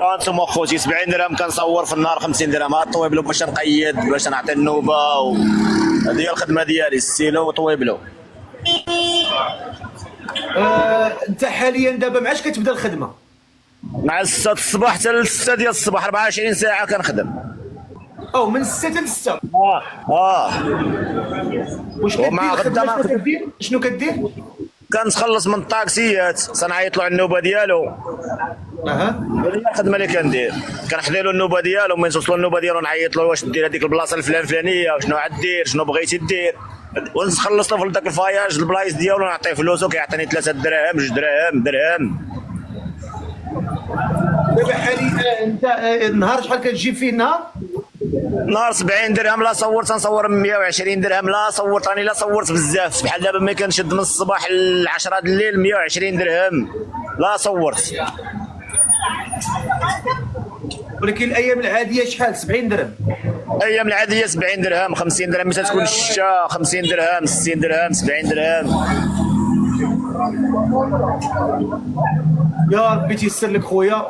انتم اخوتي 70 درهم كنصور في النهار 50 درهم. ها طويبلو باش نقيد باش نعطي النوبه هذه هي الخدمه ديالي السيلو وطويبلو. انت حاليا دابا معاش كتبدا الخدمه؟ مع 6 الصباح حتى 6 ديال الصباح 24 ساعه كنخدم. او من 6 حتى 6. واش كدير ومع غدا الخدمه؟ شنو كدير؟ شنو كدير؟ كنتخلص من الطاكسيات صنعيط له على النوبه ديالو. اها. هذه هي الخدمه اللي كندير. كنحضر له النوبه ديالو، من توصلوا النوبه ديالو نعيط له واش دير هذيك البلاصه الفلانيه وشنو غدير شنو بغيتي دير، ونخلص له في ذاك الفياج البلايص ديالو نعطيه فلوسو كيعطيني 3 دراهم 2 دراهم درهم. دابا حاليا انت النهار شحال كتجيب فيه النهار؟ نهار 70 درهم لا صورت تنصور 120 درهم لا صورت راني لا صورت بزاف بحال دابا ملي كنشد من الصباح ل 10 الليل 120 درهم لا صورت. ولكن الايام العاديه شحال؟ 70 درهم؟ الايام العاديه 70 درهم 50 درهم متى تكون الشتا 50 درهم 60 درهم 70 درهم. يا ربي تيسر لك خويا.